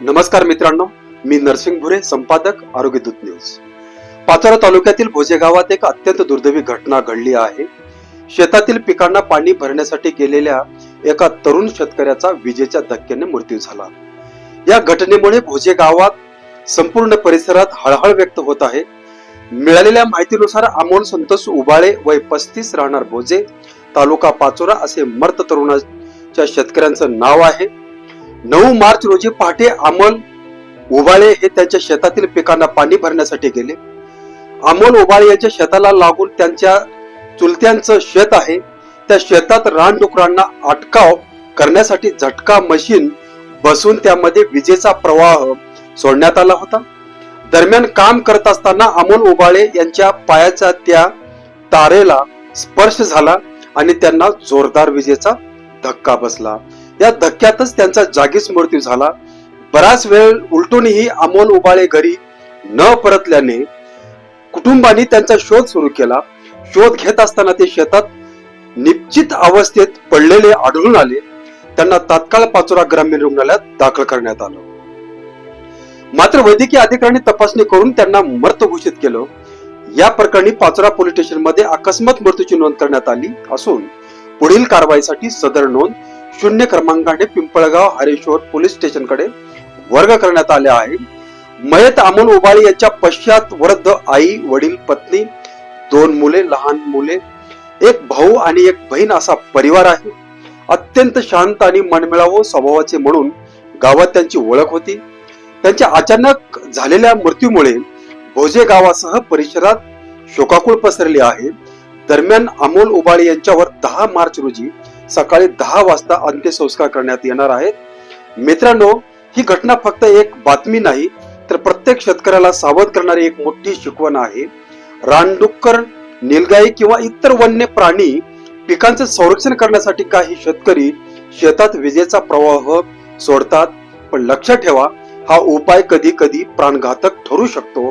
नमस्कार मित्रांनो, मी नरसिंग भुरे, संपादक आरोग्य दूत न्यूज। पाचोरा तालुक्यातील भोजे गावात एक अत्यंत दुर्दैवी घटना घडली आहे। शेतातील पिकांना पाणी भरण्यासाठी गेलेल्या एका तरुण शेतकऱ्याचा विजेच्या धक्क्याने मृत्यू झाला। या घटनेमुळे भोजे गावात संपूर्ण परिसरात हळहळ व्यक्त होत आहे। मिळालेल्या माहितीनुसार अमोल संतोष उबाळे वय 35 राहणार भोजे, तालुका पाचोरा असे मर्त तरुणाच्या शेतकऱ्यांचं नाव आहे। 9 मार्च रोजी पहाटे अमोल उबाळे हे त्यांच्या शेतातील पिकांना पाणी भरण्यासाठी गेले। अमोल उबाळे यांच्या शेताला लागून त्यांच्या चुलत्यांचं शेत आहे। त्या शेतात रानडुकरांना अटकाव करण्यासाठी झटका मशीन बसून त्यामध्ये विजेचा प्रवाह सोडण्यात आला होता। दरम्यान काम करत असताना अमोल उबाळे यांच्या पायाचा त्या तारेला स्पर्श झाला आणि त्यांना जोरदार विजेचा धक्का बसला। या धक्क्यातच त्यांचा जागीच मृत्यू झाला। बराच वेळ उलटूनही अमोल उबाळे घरी न परतल्याने कुटुंबाने त्यांचा शोध सुरू केला। शोध घेत असताना ते शेतात निश्चित अवस्थेत पडलेले आढळून आले। त्यांना तात्काळ पाचोरा ग्रामीण रुग्णालयात दाखल करण्यात आलं, मात्र वैद्यकीय अधिकाऱ्यांनी तपासणी करून त्यांना मृत घोषित केलं। या प्रकरणी पाचोरा पोलीस स्टेशन मध्ये अकस्मात मृत्यूची नोंद करण्यात आली असून पुढील कारवाईसाठी सदर नोंद 0 क्रमांकाने पिंपळगाव हरेश्वर पोलीस स्टेशन कडे वर्ग करण्यात आले आहे। मयत अमोल उबाळे यांच्या पश्चात वृद्ध आई, वडील, पत्नी, 2 मुले, लहान मुले, एक भाऊ आणि एक बहीण असा परिवार आहे। अत्यंत शांत आणि मनमिळावू स्वभावाचे म्हणून गावात त्यांची ओळख होती। त्यांच्या अचानक झालेल्या मृत्यूमुळे भोजे गावासह परिसरात शोकाकुळ पसरली आहे। दरम्यान अमोल उबाळे यांच्यावर 10 मार्च रोजी सकाळी 10 वाजता अंत्यसंस्कार करण्यात येणार आहेत। मित्रांनो, ही घटना फक्त एक बातमी नाही तर प्रत्येक शेतकऱ्याला सावध करणारी एक मोठी शिकवण आहे। रानडुक्कर, नीलगाई किंवा इतर वन्य प्राणी पिकांचे संरक्षण करण्यासाठी काही शेतकरी शेतात विजेचा प्रवाह सोडतात, पण लक्षात ठेवा, हा उपाय कधी कधी प्राणघातक ठरू शकतो।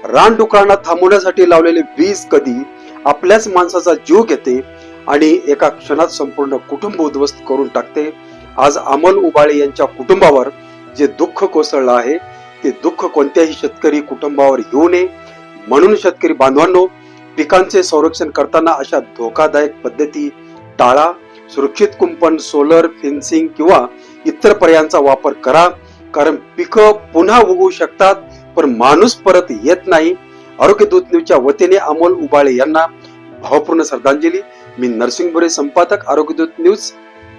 रानडुकरांना थांबवण्यासाठी लावलेले वीज कधी आपल्याच माणसाचा जीव घेते आणि एका क्षणात संपूर्ण कुटुंब उद्ध्वस्त करून टाकते। आज अमोल उबाळे यांच्या कुटुंबावर जे दुःख कोसळलं आहे ते दुःख कोणत्याही शेतकरी कुटुंबावर येऊ नये म्हणून शेतकरी बांधवांनो, पिकांचे संरक्षण करताना अशा धोकादायक पद्धती टाळा। सुरक्षित कुंपण, सोलर फेन्सिंग किंवा इतर पर्यायांचा वापर करा, कारण पिकं पुन्हा उगवू शकतात पण माणूस परत येत नाही। आरोग्य दूत न्यूजच्या वतीने अमोल उबाळे यांना भावपूर्ण श्रद्धांजली। मी नरसिंग भुरे, संपादक आरोग्य दूत न्यूज।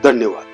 धन्यवाद।